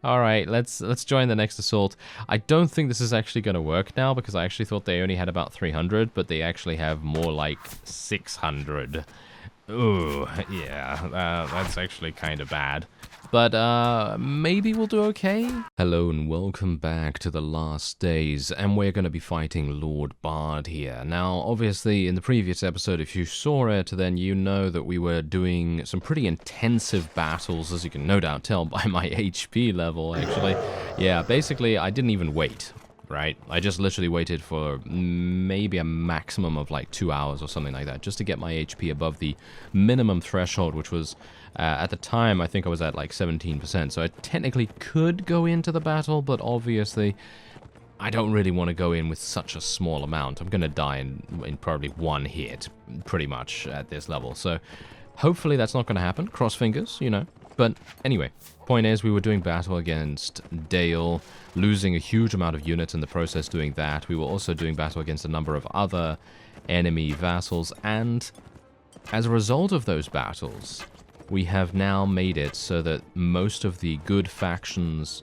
Alright, let's join the next assault. I don't think this is actually going to work now, because I actually thought they only had about 300, but they actually have more like 600. Ooh, yeah, that's actually kind of bad. But, maybe we'll do okay? Hello and welcome back to the last days, and we're going to be fighting Lord Bard here. Now, obviously, in the previous episode, if you saw it, then you know that we were doing some pretty intensive battles, as you can no doubt tell by my HP level, actually. Yeah, basically, I didn't even wait. Right? I just literally waited for maybe a maximum of like 2 hours or something like that, just to get my HP above the minimum threshold, which was, at the time, I think I was at like 17%, so I technically could go into the battle, but obviously, I don't really want to go in with such a small amount. I'm going to die in probably one hit, pretty much, at this level, so hopefully that's not going to happen. Cross fingers, you know. But anyway, point is, we were doing battle against Dale, losing a huge amount of units in the process doing that. We were also doing battle against a number of other enemy vassals, and as a result of those battles, we have now made it so that most of the good factions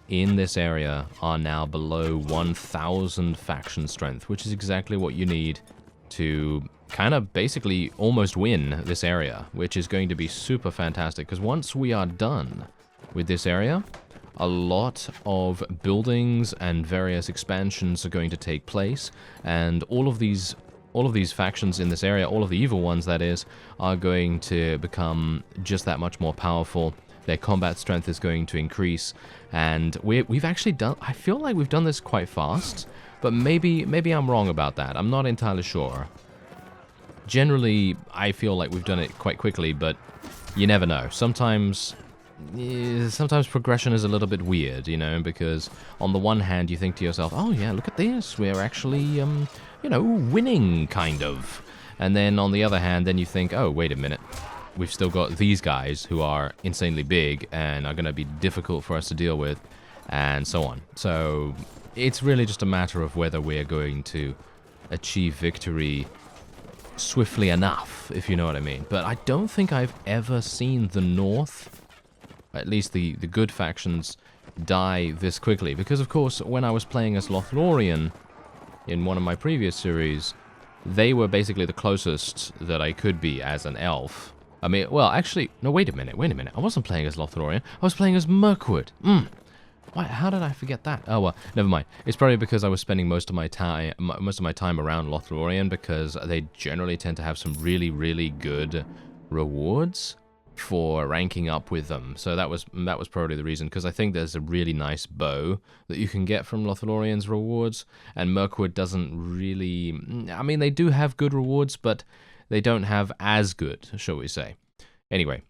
in this area are now below 1,000 faction strength, which is exactly what you need to kind of basically almost win this area, which is going to be super fantastic, because once we are done with this area, a lot of buildings and various expansions are going to take place, and all of these factions in this area, all of the evil ones that is, are going to become just that much more powerful. Their combat strength is going to increase, and we've actually done, I feel like we've done this quite fast, but maybe I'm wrong about that. I'm not entirely sure. Generally, I feel like we've done it quite quickly, but you never know. Sometimes progression is a little bit weird, you know, because on the one hand you think to yourself, oh yeah, look at this, we're actually, you know, winning, kind of. And then on the other hand, then you think, oh, wait a minute, we've still got these guys who are insanely big and are going to be difficult for us to deal with, and so on. So it's really just a matter of whether we're going to achieve victory swiftly enough, if you know what I mean. But I don't think I've ever seen the North, at least the good factions, die this quickly. Because, of course, when I was playing as Lothlorien in one of my previous series, they were basically the closest that I could be as an elf. I mean, well, actually, no, wait a minute. I wasn't playing as Lothlorien. I was playing as Mirkwood. Why, how did I forget that? Oh, well, never mind. It's probably because I was spending most of my time around Lothlorien, because they generally tend to have some really, really good rewards for ranking up with them. So that was probably the reason, because I think there's a really nice bow that you can get from Lothlorien's rewards, and Mirkwood doesn't really... I mean, they do have good rewards, but they don't have as good, shall we say. Anyway,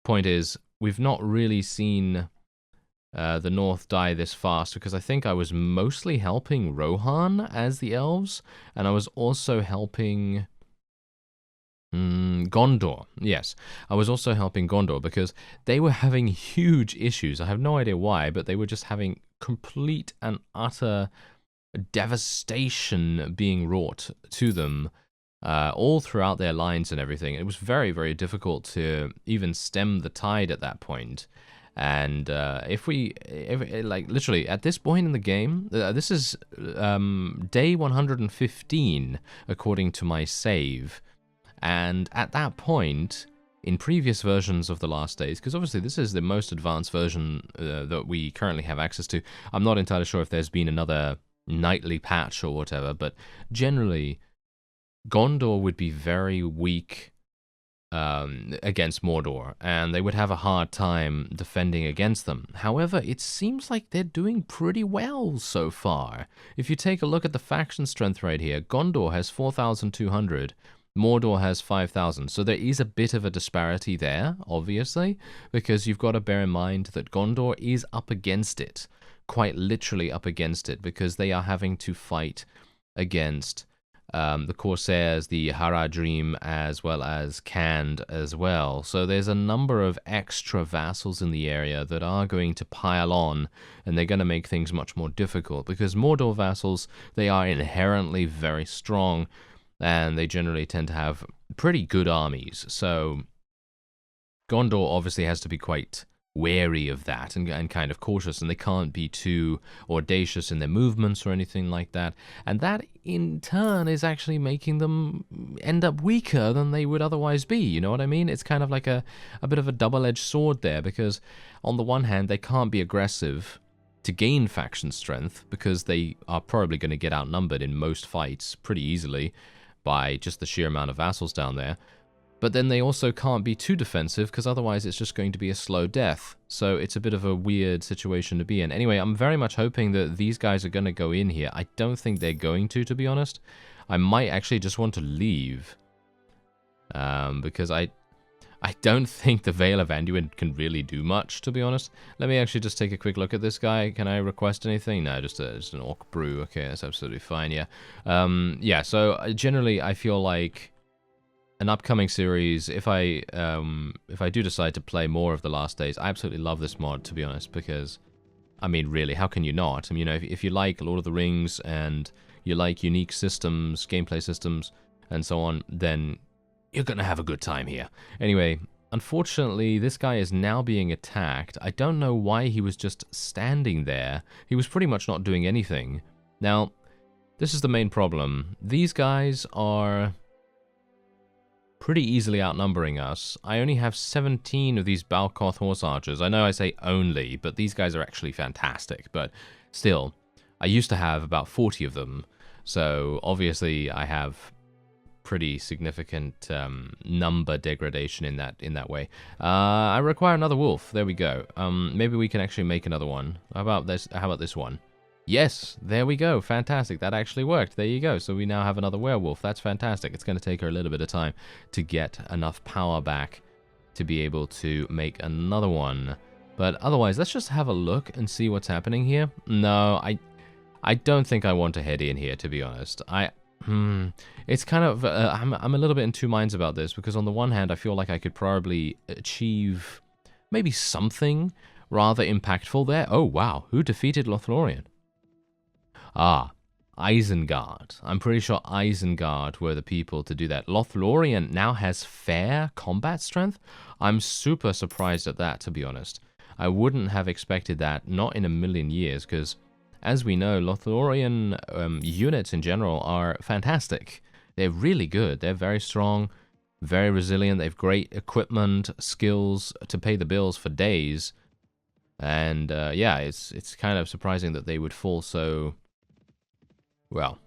point is, we've not really seen the North die this fast, because I think I was mostly helping Rohan as the elves, and I was also helping Gondor. Yes, I was also helping Gondor, because they were having huge issues. I have no idea why, but they were just having complete and utter devastation being wrought to them all throughout their lines and everything. It was very, very difficult to even stem the tide at that point. And if like, literally, at this point in the game, this is day 115, according to my save. And at that point, in previous versions of The Last Days, because obviously this is the most advanced version that we currently have access to. I'm not entirely sure if there's been another nightly patch or whatever, but generally, Gondor would be very weak against Mordor, and they would have a hard time defending against them. However, it seems like they're doing pretty well so far. If you take a look at the faction strength right here, Gondor has 4,200, Mordor has 5,000, so there is a bit of a disparity there, obviously, because you've got to bear in mind that Gondor is up against it, quite literally up against it, because they are having to fight against the Corsairs, the Haradrim, as well as Khand as well. So there's a number of extra vassals in the area that are going to pile on, and they're going to make things much more difficult, because Mordor vassals, they are inherently very strong, and they generally tend to have pretty good armies. So Gondor obviously has to be quite wary of that and kind of cautious, and they can't be too audacious in their movements or anything like that. And that, in turn, is actually making them end up weaker than they would otherwise be, you know what I mean? It's kind of like a bit of a double-edged sword there, because on the one hand, they can't be aggressive to gain faction strength, because they are probably going to get outnumbered in most fights pretty easily by just the sheer amount of vassals down there. But then they also can't be too defensive, because otherwise it's just going to be a slow death. So it's a bit of a weird situation to be in. Anyway, I'm very much hoping that these guys are going to go in here. I don't think they're going to be honest. I might actually just want to leave. Because I don't think the Veil of Anduin can really do much, to be honest. Let me actually just take a quick look at this guy. Can I request anything? No, just an Orc Brew. Okay, that's absolutely fine, yeah. Yeah, so generally I feel like an upcoming series, if I do decide to play more of The Last Days, I absolutely love this mod, to be honest, because, I mean, really, how can you not? I mean, you know, if you like Lord of the Rings and you like unique systems, gameplay systems, and so on, then you're gonna have a good time here. Anyway, unfortunately, this guy is now being attacked. I don't know why he was just standing there. He was pretty much not doing anything. Now, this is the main problem. These guys are pretty easily outnumbering us. I only have 17 of these Balkoth horse archers. I know I say only, but these guys are actually fantastic. But still, I used to have about 40 of them. So obviously I have pretty significant number degradation in that way. I require another wolf. There we go. Maybe we can actually make another one. How about this? How about this one? Yes, there we go. Fantastic. That actually worked. There you go. So we now have another werewolf. That's fantastic. It's going to take her a little bit of time to get enough power back to be able to make another one. But otherwise, let's just have a look and see what's happening here. No, I don't think I want to head in here, to be honest. It's kind of, I'm a little bit in two minds about this, because on the one hand, I feel like I could probably achieve maybe something rather impactful there. Oh, wow. Who defeated Lothlorien? Ah, Isengard. I'm pretty sure Isengard were the people to do that. Lothlorien now has fair combat strength. I'm super surprised at that, to be honest. I wouldn't have expected that, not in a million years, because as we know, Lothlorien units in general are fantastic. They're really good. They're very strong, very resilient. They have great equipment, skills to pay the bills for days. And yeah, it's kind of surprising that they would fall so... Well,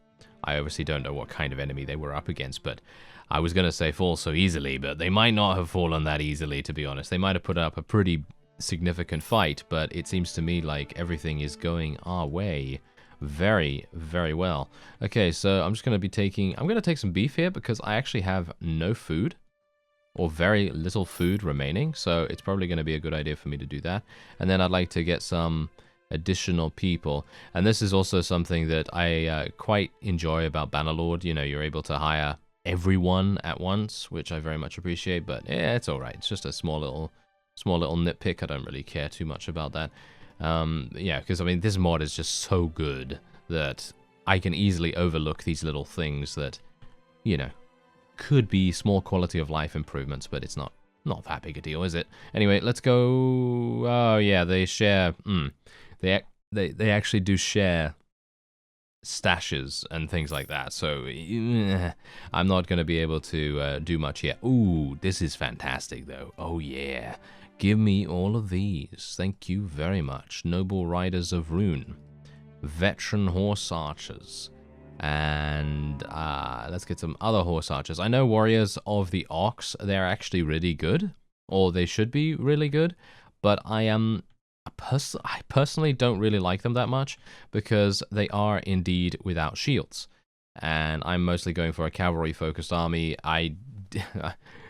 I obviously don't know what kind of enemy they were up against, but I was going to say fall so easily, but they might not have fallen that easily, to be honest. They might have put up a pretty significant fight, but it seems to me like everything is going our way very, very well. Okay, so I'm just going to be taking... I'm going to take some beef here because I actually have no food, or very little food remaining, so it's probably going to be a good idea for me to do that. And then I'd like to get some additional people, and this is also something that I quite enjoy about Bannerlord. You know, you're able to hire everyone at once, which I very much appreciate, but yeah, it's alright. It's just a small little nitpick. I don't really care too much about that. Yeah, because I mean, this mod is just so good that I can easily overlook these little things that, you know, could be small quality of life improvements, but it's not that big a deal, is it? Anyway, let's go. Oh yeah, they share. They actually do share stashes and things like that, so I'm not going to be able to do much here. Ooh, this is fantastic though. Oh yeah, give me all of these. Thank you very much. Noble Riders of Rune, Veteran Horse Archers, and let's get some other horse archers. I know Warriors of the Ox, they're actually really good, or they should be really good, but I personally don't really like them that much because they are indeed without shields, and I'm mostly going for a cavalry-focused army.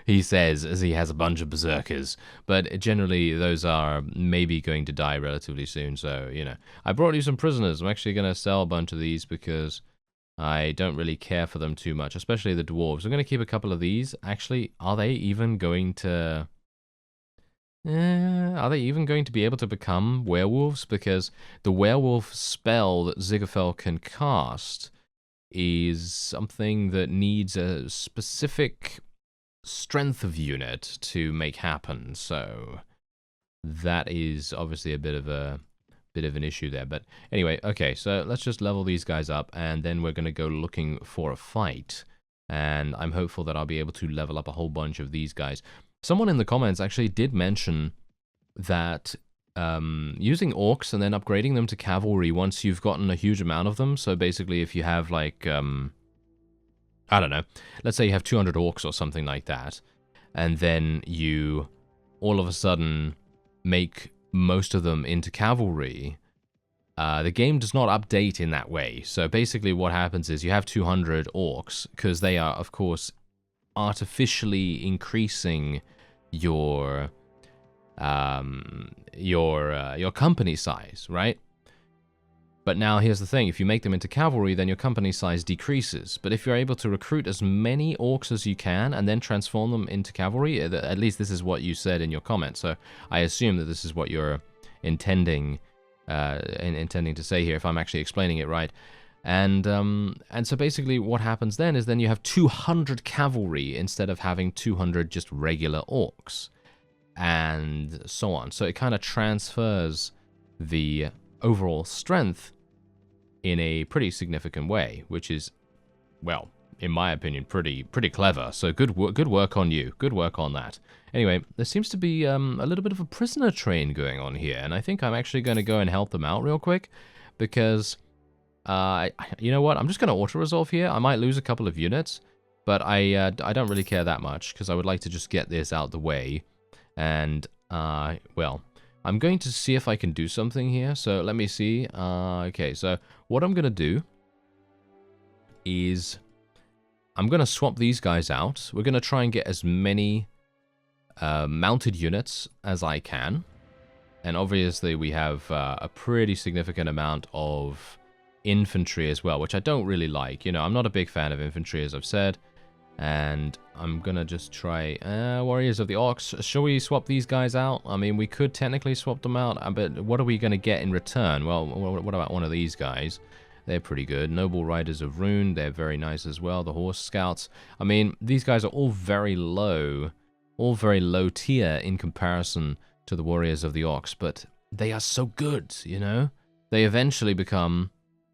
He says as he has a bunch of berserkers, but generally those are maybe going to die relatively soon, so, you know. I brought you some prisoners. I'm actually going to sell a bunch of these because I don't really care for them too much, especially the dwarves. I'm going to keep a couple of these. Actually, are they even going to... are they even going to be able to become werewolves? Because the werewolf spell that Zigafel can cast is something that needs a specific strength of unit to make happen, so that is obviously a bit of an issue there. But anyway, okay, so let's just level these guys up, and then we're going to go looking for a fight. And I'm hopeful that I'll be able to level up a whole bunch of these guys. Someone in the comments actually did mention that using orcs and then upgrading them to cavalry once you've gotten a huge amount of them. So basically, if you have like, I don't know, let's say you have 200 orcs or something like that, and then you all of a sudden make most of them into cavalry, the game does not update in that way. So basically what happens is you have 200 orcs, because they are, of course, artificially increasing your company size, right? But now here's the thing, if you make them into cavalry, then your company size decreases. But if you're able to recruit as many orcs as you can and then transform them into cavalry, at least this is what you said in your comment, so I assume that this is what you're intending to say here, if I'm actually explaining it right. And so basically what happens then is then you have 200 cavalry instead of having 200 just regular orcs, and so on. So it kind of transfers the overall strength in a pretty significant way, which is, well, in my opinion, pretty clever. So good work on you. Good work on that. Anyway, there seems to be a little bit of a prisoner train going on here, and I think I'm actually going to go and help them out real quick, because, you know what? I'm just going to auto-resolve here. I might lose a couple of units, but I don't really care that much, because I would like to just get this out the way. And, well, I'm going to see if I can do something here. So let me see. Okay, so what I'm going to do is I'm going to swap these guys out. We're going to try and get as many mounted units as I can. And obviously we have a pretty significant amount of infantry as well, which I don't really like. You know, I'm not a big fan of infantry, as I've said. And I'm gonna just try Warriors of the Ox. Shall we swap these guys out? I mean, we could technically swap them out, but what are we gonna get in return? Well, what about one of these guys? They're pretty good. Noble Riders of Rune, they're very nice as well. The Horse Scouts. I mean, these guys are all very low tier in comparison to the Warriors of the Ox, but they are so good, you know? They eventually become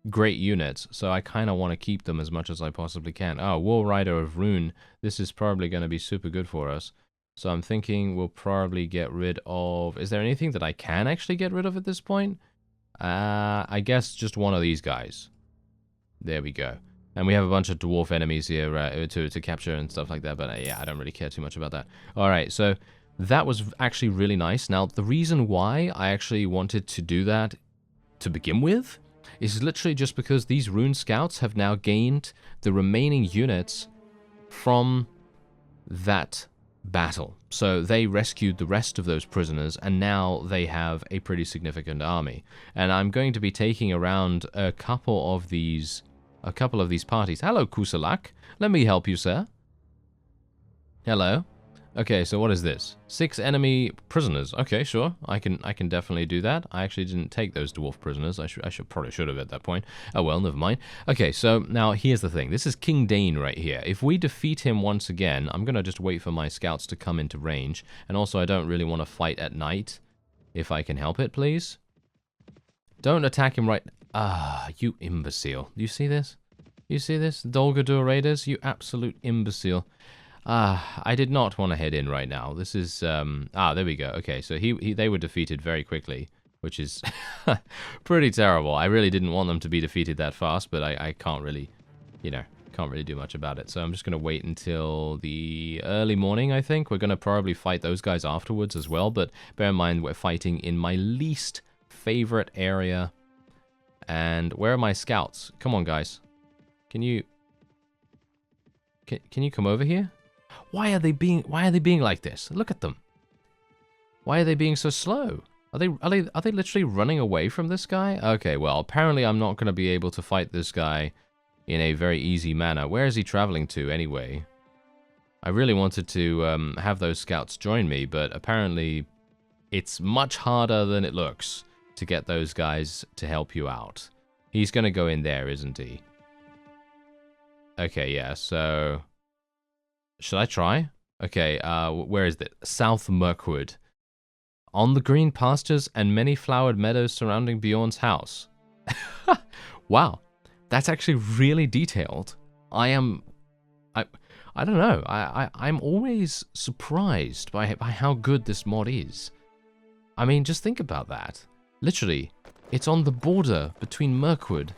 great units, so I kind of want to keep them as much as I possibly can. Oh, War Rider of Rune. This is probably going to be super good for us. So I'm thinking we'll probably get rid of... Is there anything that I can actually get rid of at this point? I guess just one of these guys. There we go. And we have a bunch of dwarf enemies here to capture and stuff like that, but yeah, I don't really care too much about that. Alright, so that was actually really nice. Now, the reason why I actually wanted to do that to begin with is literally just because these rune scouts have now gained the remaining units from that battle. So they rescued the rest of those prisoners, and now they have a pretty significant army. And I'm going to be taking around a couple of these parties. Hello, Kusalak. Let me help you, sir. Hello. Okay, so what is this? 6 enemy prisoners. Okay, sure. I can definitely do that. I actually didn't take those dwarf prisoners. I probably should have at that point. Oh well, never mind. Okay, so now here's the thing. This is King Dane right here. If we defeat him once again, I'm gonna just wait for my scouts to come into range. And also, I don't really want to fight at night, if I can help it, please. Don't attack him right... Ah, you imbecile. Do you see this? You see this? Dolgadur Raiders? You absolute imbecile. I did not want to head in right now. This is, there we go. Okay, so they were defeated very quickly, which is pretty terrible. I really didn't want them to be defeated that fast, but I can't really, you know, can't really do much about it. So I'm just going to wait until the early morning, I think. We're going to probably fight those guys afterwards as well, but bear in mind we're fighting in my least favorite area. And where are my scouts? Come on, guys. Can you come over here? Why are they being like this? Look at them. Why are they being so slow? Are they literally running away from this guy? Okay, well, apparently I'm not going to be able to fight this guy in a very easy manner. Where is he traveling to anyway? I really wanted to have those scouts join me, but apparently it's much harder than it looks to get those guys to help you out. He's going to go in there, isn't he? Okay, yeah, so... Should I try? Okay, where is it? South Mirkwood. On the green pastures and many flowered meadows surrounding Bjorn's house. Wow, that's actually really detailed. I don't know. I'm always surprised by how good this mod is. I mean, just think about that. Literally, it's on the border between Mirkwood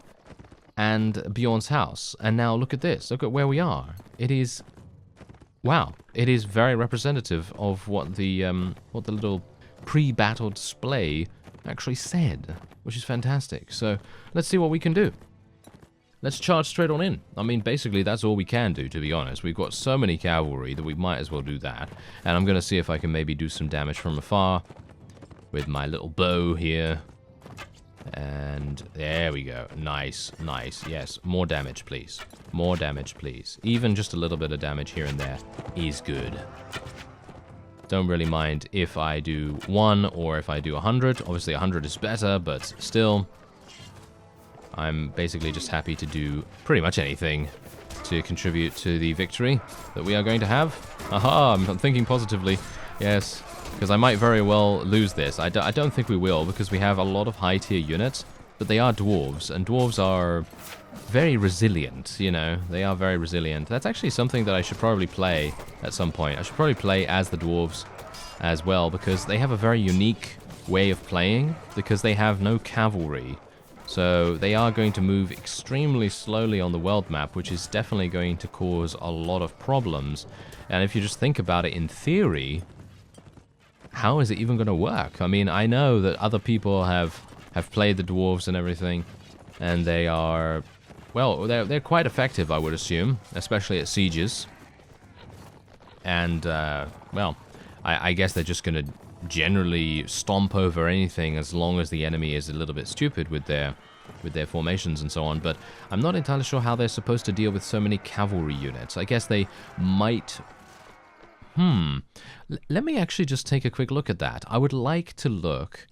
and Bjorn's house. And now look at this. Look at where we are. It is... Wow. It is very representative of what the little pre-battle display actually said, which is fantastic. So, let's see what we can do. Let's charge straight on in. I mean, basically, that's all we can do, to be honest. We've got so many cavalry that we might as well do that. And I'm going to see if I can maybe do some damage from afar with my little bow here. And there we go. Nice, nice. Yes, more damage, please. More damage, please. Even just a little bit of damage here and there is good. Don't really mind if I do 1 or if I do 100. Obviously, 100 is better, but still... I'm basically just happy to do pretty much anything to contribute to the victory that we are going to have. Aha, I'm thinking positively. Yes, because I might very well lose this. I don't think we will, because we have a lot of high-tier units, but they are dwarves, and dwarves are very resilient, you know. They are very resilient. That's actually something that I should probably play at some point. I should probably play as the dwarves as well, because they have a very unique way of playing, because they have no cavalry. So they are going to move extremely slowly on the world map, which is definitely going to cause a lot of problems. And if you just think about it in theory, how is it even going to work? I mean, I know that other people have played the dwarves and everything, and they are, well, they're quite effective, I would assume, especially at sieges. And, well, I guess they're just going to generally stomp over anything as long as the enemy is a little bit stupid with their formations and so on, but I'm not entirely sure how they're supposed to deal with so many cavalry units. I guess they might... Let me actually just take a quick look at that. I would like to look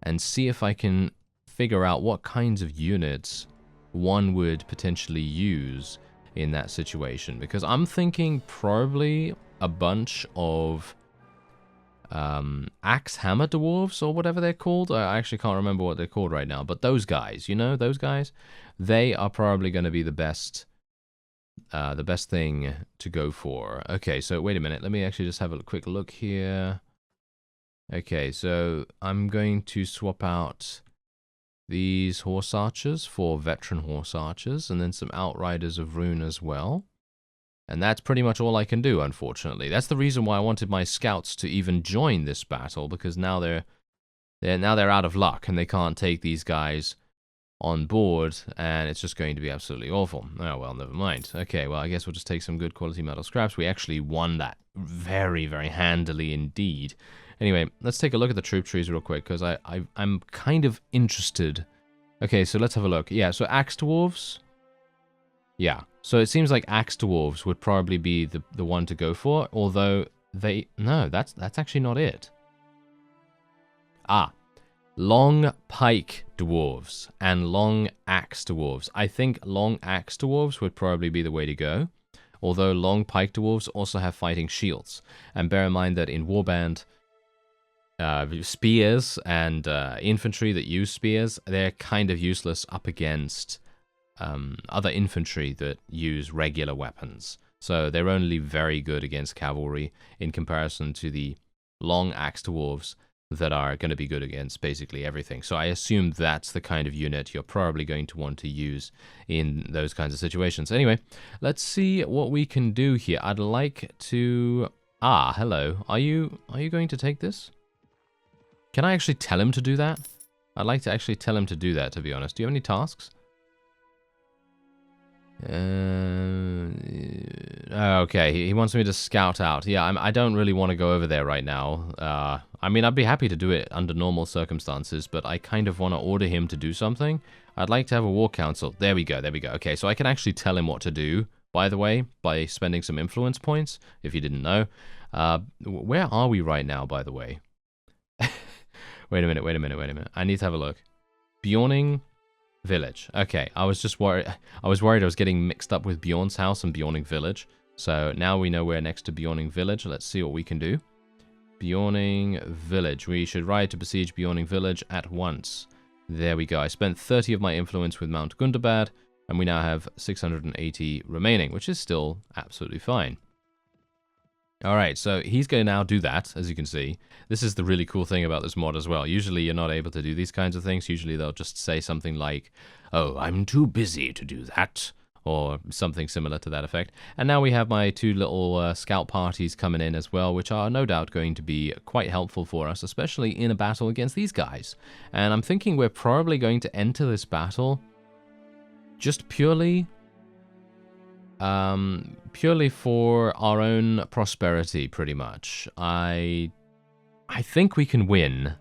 and see if I can figure out what kinds of units one would potentially use in that situation, because I'm thinking probably a bunch of axe hammer dwarves or whatever they're called. I actually can't remember what they're called right now, but those guys, you know, those guys, they are probably going to be the best thing to go for. Okay, so wait a minute, let me actually just have a quick look here. Okay, so I'm going to swap out these horse archers for veteran horse archers, and then some outriders of rune as well. And that's pretty much all I can do, unfortunately. That's the reason why I wanted my scouts to even join this battle, because now they're out of luck and they can't take these guys on board, and it's just going to be absolutely awful. Oh well, never mind. Okay, well I guess we'll just take some good quality metal scraps. We actually won that very, very handily indeed. Anyway, let's take a look at the troop trees real quick, because I'm kind of interested. Okay, so let's have a look. Yeah, so axe dwarves. Yeah, so it seems like axe dwarves would probably be the one to go for, although they... No, that's actually not it. Ah, long pike dwarves and long axe dwarves. I think long axe dwarves would probably be the way to go, although long pike dwarves also have fighting shields. And bear in mind that in Warband, spears and infantry that use spears, they're kind of useless up against... other infantry that use regular weapons. So they're only very good against cavalry in comparison to the long axe dwarves that are going to be good against basically everything. So I assume that's the kind of unit you're probably going to want to use in those kinds of situations. Anyway, let's see what we can do here. I'd like to... Ah, hello. Are you going to take this? Can I actually tell him to do that? I'd like to actually tell him to do that, to be honest. Do you have any tasks? Okay, he wants me to scout out. Yeah, I don't really want to go over there right now. I mean, I'd be happy to do it under normal circumstances, but I kind of want to order him to do something. I'd like to have a war council. There we go, there we go. Okay, so I can actually tell him what to do, by the way, by spending some influence points, if you didn't know. Where are we right now, by the way? Wait a minute. I need to have a look. Bjorning Village. Okay, I was just worried. I was worried I was getting mixed up with Bjorn's house and Bjorning Village. So now we know we're next to Bjorning Village. Let's see what we can do. Bjorning Village. We should ride to besiege Bjorning Village at once. There we go. I spent 30 of my influence with Mount Gundabad, and we now have 680 remaining, which is still absolutely fine. Alright, so he's going to now do that, as you can see. This is the really cool thing about this mod as well. Usually you're not able to do these kinds of things. Usually they'll just say something like, oh, I'm too busy to do that, or something similar to that effect. And now we have my two little scout parties coming in as well, which are no doubt going to be quite helpful for us, especially in a battle against these guys. And I'm thinking we're probably going to enter this battle just purely for our own prosperity, pretty much. I think we can win,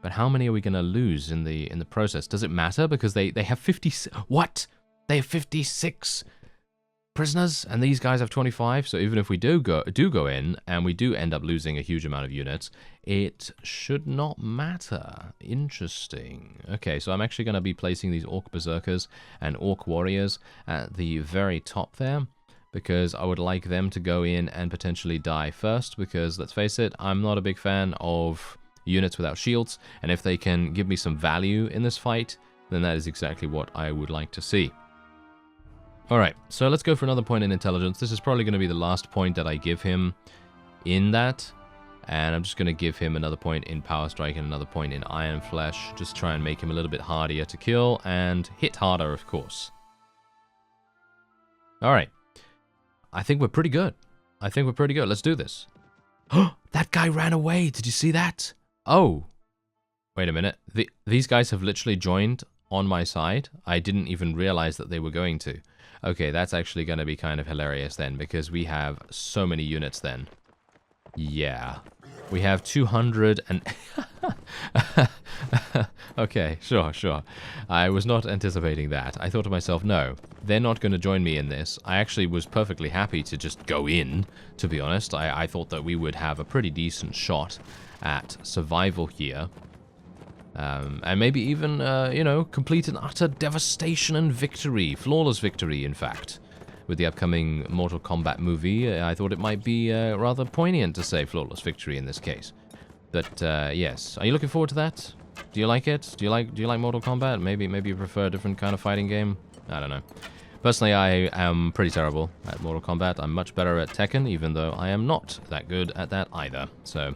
but how many are we going to lose in the process? Does it matter? Because they have 50. What? They have 56 prisoners, and these guys have 25. So even if we do go in and we do end up losing a huge amount of units, it should not matter. Interesting. Okay, so I'm actually going to be placing these Orc Berserkers and Orc Warriors at the very top there, because I would like them to go in and potentially die first, because let's face it, I'm not a big fan of units without shields, and if they can give me some value in this fight, then that is exactly what I would like to see. Alright, so let's go for another point in intelligence. This is probably going to be the last point that I give him in that. And I'm just going to give him another point in Power Strike and another point in Iron Flesh. Just try and make him a little bit hardier to kill and hit harder, of course. Alright. I think we're pretty good. Let's do this. Oh, that guy ran away. Did you see that? Oh. Wait a minute. These guys have literally joined on my side. I didn't even realize that they were going to. Okay, that's actually going to be kind of hilarious then, because we have so many units then. Yeah. We have 200 and... Okay, sure. I was not anticipating that. I thought to myself, no, they're not going to join me in this. I actually was perfectly happy to just go in, to be honest. I thought that we would have a pretty decent shot at survival here. And maybe even, you know, complete an utter devastation and victory. Flawless victory, in fact. With the upcoming Mortal Kombat movie, I thought it might be rather poignant to say flawless victory in this case. But, yes. Are you looking forward to that? Do you like it? Do you like Mortal Kombat? Maybe you prefer a different kind of fighting game? I don't know. Personally, I am pretty terrible at Mortal Kombat. I'm much better at Tekken, even though I am not that good at that either. So...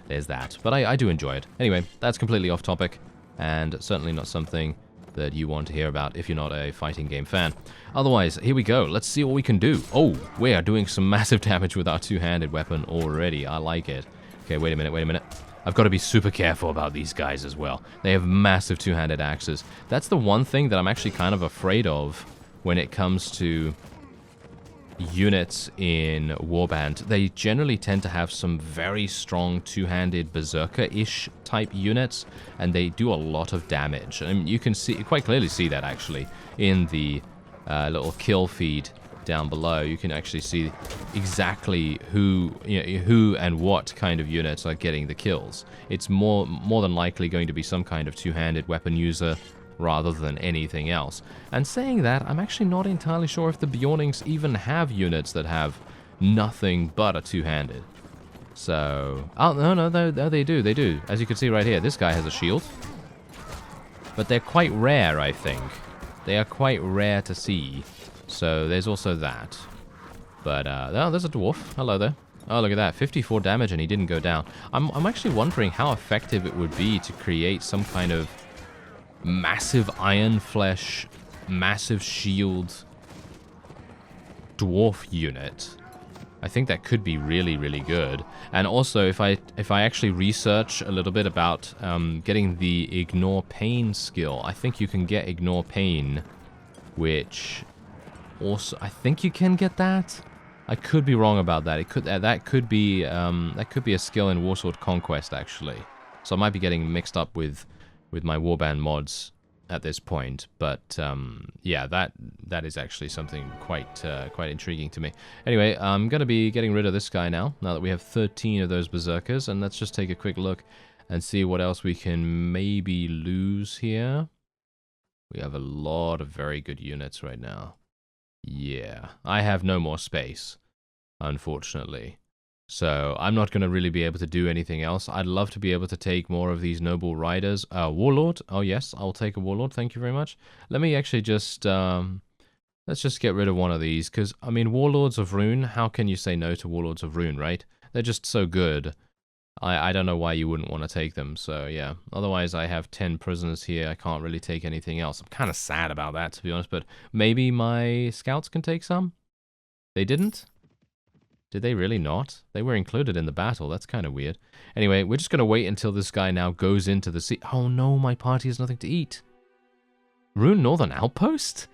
there's that. But I do enjoy it. Anyway, that's completely off topic, and certainly not something that you want to hear about if you're not a fighting game fan. Otherwise, here we go. Let's see what we can do. Oh, we are doing some massive damage with our two-handed weapon already. I like it. Okay, wait a minute. I've got to be super careful about these guys as well. They have massive two-handed axes. That's the one thing that I'm actually kind of afraid of when it comes to units in Warband. They generally tend to have some very strong two-handed berserker-ish type units, and they do a lot of damage. I mean, you can quite clearly see that actually in the little kill feed down below. You can actually see exactly who and what kind of units are getting the kills. It's more than likely going to be some kind of two-handed weapon user rather than anything else. And saying that, I'm actually not entirely sure if the Bjornings even have units that have nothing but a two-handed. So... oh, no, they do. As you can see right here, this guy has a shield. But they're quite rare, I think. They are quite rare to see. So there's also that. But, oh, there's a dwarf. Hello there. Oh, look at that. 54 damage and he didn't go down. I'm actually wondering how effective it would be to create some kind of massive Iron Flesh, massive shield dwarf unit. I think that could be really, really good. And also, if I actually research a little bit about getting the Ignore Pain skill, I think you can get Ignore Pain, which also I think you can get that. I could be wrong about that. It could that could be a skill in Warsword Conquest actually. So I might be getting mixed up with my Warband mods at this point, but yeah, that is actually something quite intriguing to me. Anyway, I'm going to be getting rid of this guy now that we have 13 of those berserkers, and let's just take a quick look and see what else we can maybe lose here. We have a lot of very good units right now. Yeah, I have no more space, unfortunately. So I'm not going to really be able to do anything else. I'd love to be able to take more of these noble riders. Warlord. Oh, yes, I'll take a warlord. Thank you very much. Let me actually just... let's just get rid of one of these, because, I mean, Warlords of Rune, how can you say no to Warlords of Rune, right? They're just so good. I don't know why you wouldn't want to take them, so yeah. Otherwise, I have 10 prisoners here. I can't really take anything else. I'm kind of sad about that, to be honest, but maybe my scouts can take some? They didn't? Did they really not? They were included in the battle. That's kind of weird. Anyway, we're just going to wait until this guy now goes into the sea. Oh no, my party has nothing to eat. Rune Northern Outpost?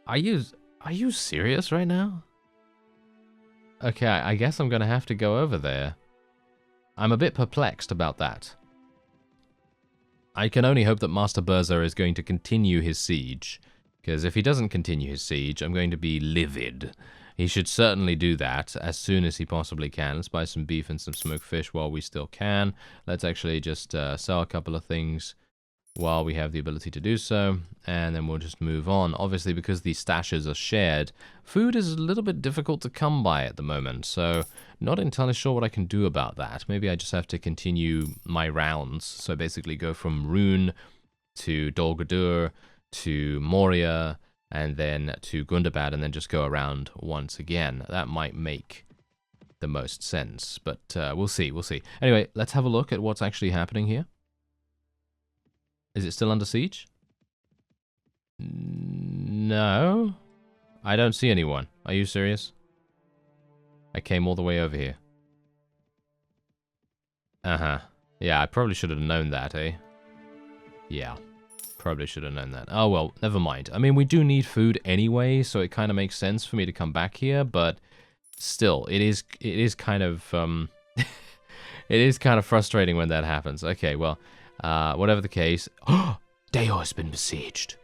Are you serious right now? Okay, I guess I'm going to have to go over there. I'm a bit perplexed about that. I can only hope that Master Berzer is going to continue his siege, because if he doesn't continue his siege, I'm going to be livid. He should certainly do that as soon as he possibly can. Let's buy some beef and some smoked fish while we still can. Let's actually just sell a couple of things while we have the ability to do so, and then we'll just move on. Obviously, because these stashes are shared, food is a little bit difficult to come by at the moment, so not entirely sure what I can do about that. Maybe I just have to continue my rounds, so basically go from Rune to Dol Guldur to Moria, and then to Gundabad, and then just go around once again. That might make the most sense, but we'll see, we'll see. Anyway, let's have a look at what's actually happening here. Is it still under siege? No. I don't see anyone. Are you serious? I came all the way over here. Uh-huh. Yeah, I probably should have known that, eh? Yeah. Probably should have known that. Oh, well, never mind. I mean, we do need food anyway, so it kind of makes sense for me to come back here, but still, it is kind of, it is kind of frustrating when that happens. Okay, well, whatever the case. Oh, Deo has been besieged.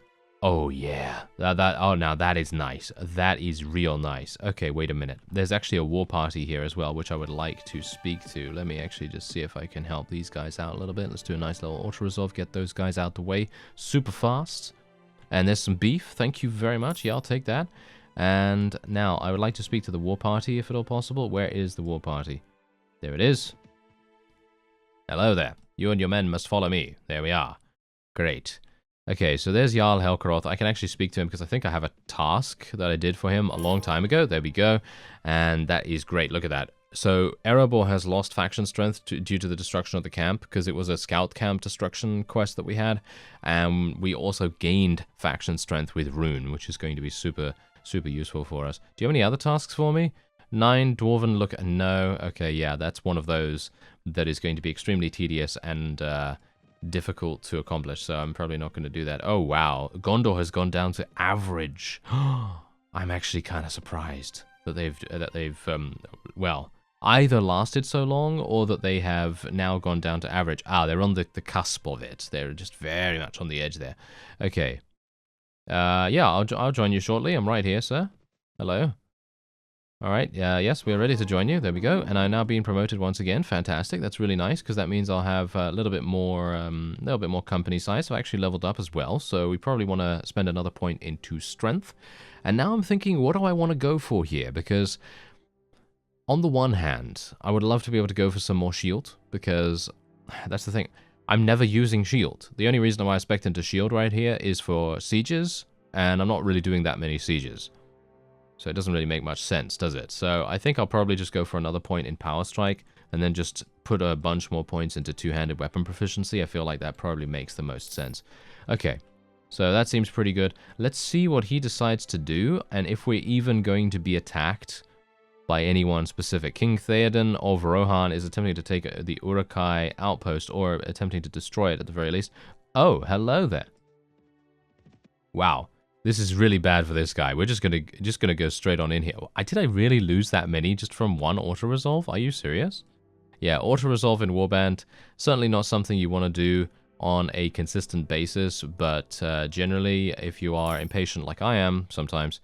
Oh, yeah. Oh, now that is nice. That is real nice. Okay, wait a minute. There's actually a war party here as well, which I would like to speak to. Let me actually just see if I can help these guys out a little bit. Let's do a nice little auto-resolve, get those guys out the way super fast. And there's some beef. Thank you very much. Yeah, I'll take that. And now, I would like to speak to the war party, if at all possible. Where is the war party? There it is. Hello there. You and your men must follow me. There we are. Great. Okay, so there's Jarl Helkaroth. I can actually speak to him because I think I have a task that I did for him a long time ago. There we go. And that is great. Look at that. So Erebor has lost faction strength due to the destruction of the camp because it was a scout camp destruction quest that we had. And we also gained faction strength with Rune, which is going to be super, super useful for us. Do you have any other tasks for me? 9 Dwarven look... No. Okay, yeah, that's one of those that is going to be extremely tedious and... difficult to accomplish, so I'm probably not going to do that. Oh, wow. Gondor has gone down to average. I'm actually kind of surprised that they've well, either lasted so long or that they have now gone down to average. Ah, they're on the cusp of it. They're just very much on the edge there. Okay. Yeah, I'll join you shortly. I'm right here, sir. Hello. All right, yes, we're ready to join you. There we go. And I'm now being promoted once again. Fantastic. That's really nice because that means I'll have a little bit more company size. So I actually leveled up as well. So we probably want to spend another point into strength. And now I'm thinking, what do I want to go for here? Because on the one hand, I would love to be able to go for some more shield because that's the thing. I'm never using shield. The only reason why I spec'd into shield right here is for sieges, and I'm not really doing that many sieges. So it doesn't really make much sense, does it? So I think I'll probably just go for another point in Power Strike, and then just put a bunch more points into two-handed weapon proficiency. I feel like that probably makes the most sense. Okay, so that seems pretty good. Let's see what he decides to do, and if we're even going to be attacked by anyone specific. King Theoden of Rohan is attempting to take the Uruk-hai outpost, or attempting to destroy it at the very least. Oh, hello there. Wow. This is really bad for this guy. We're just gonna go straight on in here. Did I really lose that many just from one auto-resolve? Are you serious? Yeah, auto-resolve in Warband, certainly not something you want to do on a consistent basis, but generally, if you are impatient like I am sometimes,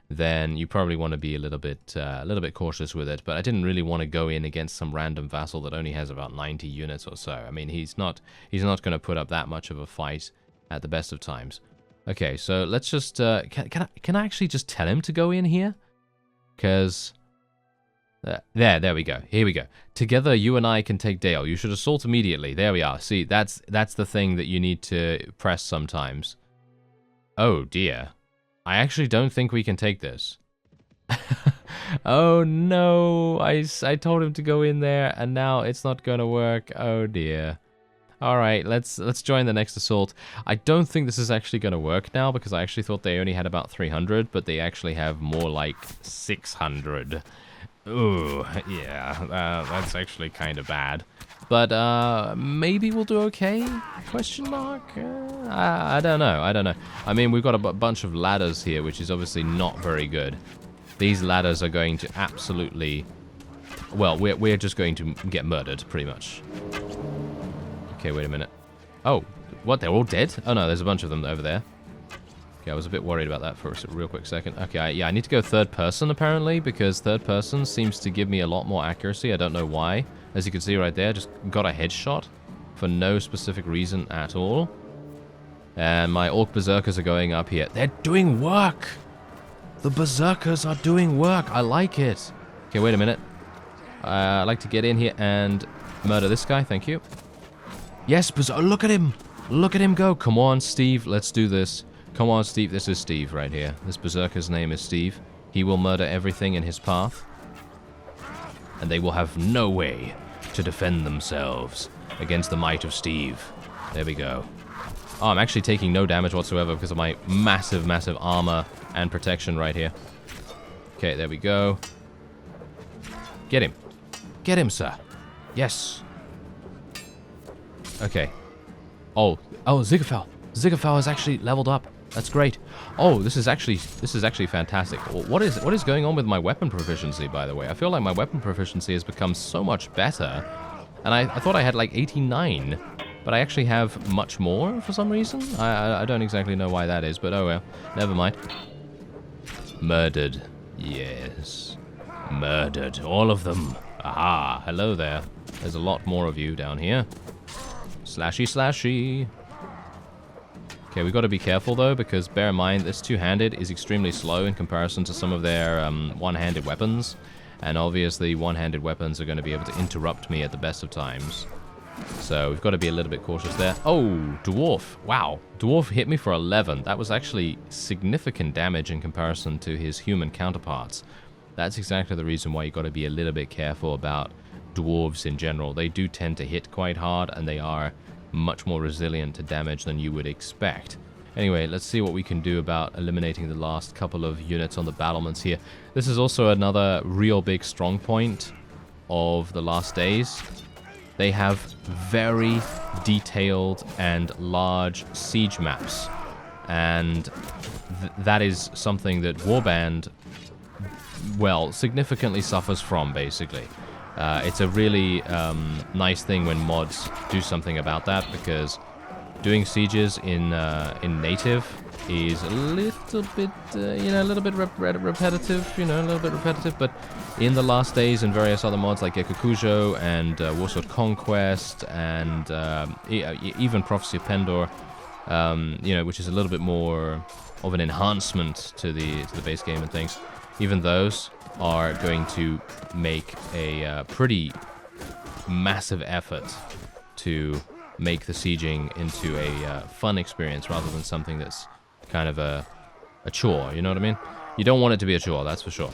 then you probably want to be a little bit cautious with it. But I didn't really want to go in against some random vassal that only has about 90 units or so. I mean, he's not going to put up that much of a fight at the best of times. Okay, so let's just, can I actually just tell him to go in here? Because There we go. Here we go. Together, you and I can take Dale. You should assault immediately. There we are. See, that's the thing that you need to press sometimes. Oh, dear. I actually don't think we can take this. Oh, no. I told him to go in there, and now it's not going to work. Oh, dear. All right, let's join the next assault. I don't think this is actually going to work now, because I actually thought they only had about 300, but they actually have more like 600. Ooh, yeah, that's actually kind of bad. But maybe we'll do okay? Question mark? I don't know. I mean, we've got a bunch of ladders here, which is obviously not very good. These ladders are going to absolutely... Well, we're just going to get murdered, pretty much. Okay, wait a minute. Oh, what? They're all dead? Oh no, there's a bunch of them over there. Okay, I was a bit worried about that for a real quick second. Okay, yeah, I need to go third person, apparently, because third person seems to give me a lot more accuracy. I don't know why. As you can see right there, just got a headshot for no specific reason at all. And my Orc Berserkers are going up here. They're doing work! The Berserkers are doing work! I like it! Okay, wait a minute. I'd like to get in here and murder this guy, thank you. Yes, look at him! Look at him go! Come on, Steve, let's do this. Come on, Steve. This is Steve right here. This Berserker's name is Steve. He will murder everything in his path. And they will have no way to defend themselves against the might of Steve. There we go. Oh, I'm actually taking no damage whatsoever because of my massive, massive armor and protection right here. Okay, there we go. Get him. Get him, sir. Yes. Okay. Oh, Zigafel. Zigafel has actually leveled up. That's great. Oh, this is actually fantastic. What is going on with my weapon proficiency, by the way? I feel like my weapon proficiency has become so much better. And I thought I had like 89, but I actually have much more for some reason. I don't exactly know why that is, but oh well. Never mind. Murdered. Yes. Murdered. All of them. Aha. Hello there. There's a lot more of you down here. Slashy, slashy. Okay, we've got to be careful, though, because bear in mind, this two-handed is extremely slow in comparison to some of their one-handed weapons. And obviously, one-handed weapons are going to be able to interrupt me at the best of times. So we've got to be a little bit cautious there. Oh, Dwarf. Wow. Dwarf hit me for 11. That was actually significant damage in comparison to his human counterparts. That's exactly the reason why you've got to be a little bit careful about Dwarves in general. They do tend to hit quite hard, and they are much more resilient to damage than you would expect. Anyway, let's see what we can do about eliminating the last couple of units on the battlements here. This is also another real big strong point of the last days. They have very detailed and large siege maps, and that is something that Warband, well, significantly suffers from, basically. It's a really nice thing when mods do something about that, because doing sieges in native is a little bit, a little bit repetitive, but in the last days and various other mods like Gekukujo and Warsword Conquest and even Prophecy of Pendor, which is a little bit more of an enhancement to the base game and things, even those are going to make a pretty massive effort to make the sieging into a fun experience rather than something that's kind of a chore, you know what I mean? You don't want it to be a chore, that's for sure.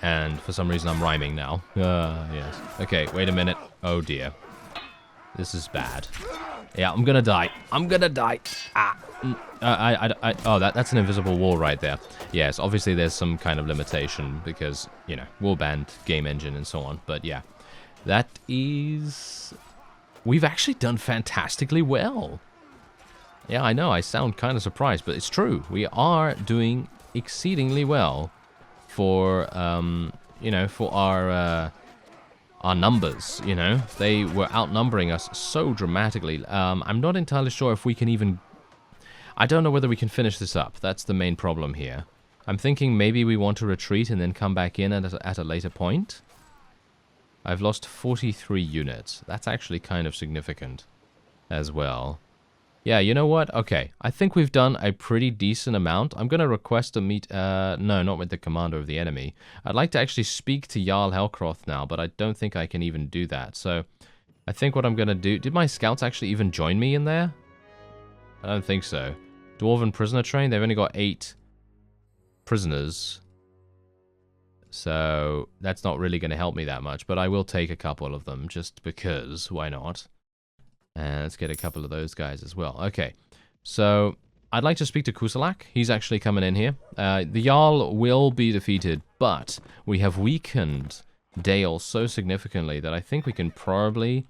And for some reason I'm rhyming now. Yes. Okay, wait a minute. Oh dear. This is bad. Yeah, I'm gonna die. I'm gonna die. Ah. Oh, that's an invisible wall right there. Yes, obviously there's some kind of limitation because, Warband, game engine, and so on. But yeah, that is... We've actually done fantastically well. Yeah, I know, I sound kind of surprised, but it's true. We are doing exceedingly well for, for our numbers, They were outnumbering us so dramatically. I'm not entirely sure if we can even... I don't know whether we can finish this up. That's the main problem here. I'm thinking maybe we want to retreat and then come back in at a later point. I've lost 43 units. That's actually kind of significant as well. Yeah, you know what? Okay, I think we've done a pretty decent amount. I'm going to request a meet... no, not with the commander of the enemy. I'd like to actually speak to Jarl Helcroth now, but I don't think I can even do that. So I think what I'm going to do... Did my scouts actually even join me in there? I don't think so. Dwarven prisoner train? They've only got 8 prisoners. So that's not really going to help me that much, but I will take a couple of them just because. Why not? And let's get a couple of those guys as well. Okay, so I'd like to speak to Kusalak. He's actually coming in here. The Jarl will be defeated, but we have weakened Dale so significantly that I think we can probably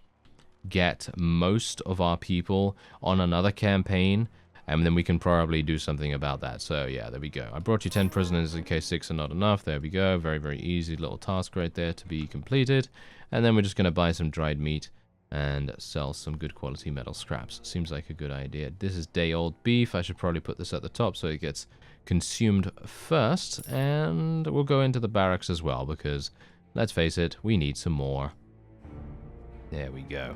get most of our people on another campaign, and then we can probably do something about that. So yeah, there we go. I brought you 10 prisoners in case 6 are not enough. There we go. Very, very easy little task right there to be completed. And then we're just going to buy some dried meat and sell some good quality metal scraps. Seems like a good idea. This is day-old beef. I should probably put this at the top so it gets consumed first. And we'll go into the barracks as well because, let's face it, we need some more. There we go.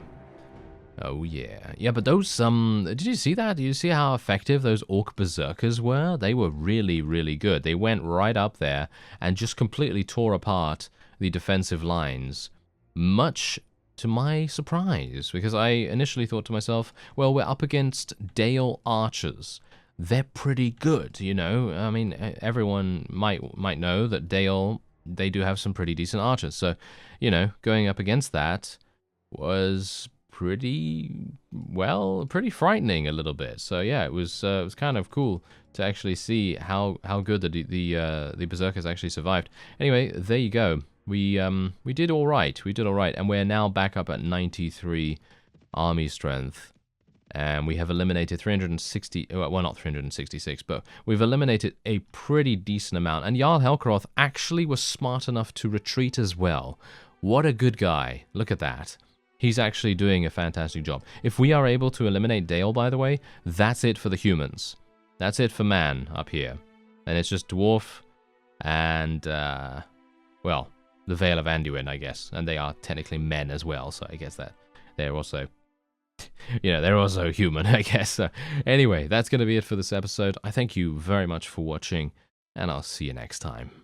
Oh yeah. Yeah, but those, did you see that? Did you see how effective those Orc Berserkers were? They were really, really good. They went right up there and just completely tore apart the defensive lines. Much to my surprise, because I initially thought to myself, well, we're up against Dale archers. They're pretty good, you know. I mean, everyone might know that Dale, they do have some pretty decent archers. So, you know, going up against that was pretty frightening a little bit. So yeah, it was kind of cool to actually see how good the berserkers actually survived. Anyway, there you go. We did all right. We did all right, and we're now back up at 93 army strength, and we have eliminated 360. Well, not 366, but we've eliminated a pretty decent amount. And Jarl Helcroth actually was smart enough to retreat as well. What a good guy! Look at that. He's actually doing a fantastic job. If we are able to eliminate Dale, by the way, that's it for the humans. That's it for man up here, and it's just dwarf and well, the Vale of Anduin, I guess. And they are technically men as well, so I guess that they're also, you know, they're also human, I guess. So anyway, that's going to be it for this episode. I thank you very much for watching, and I'll see you next time.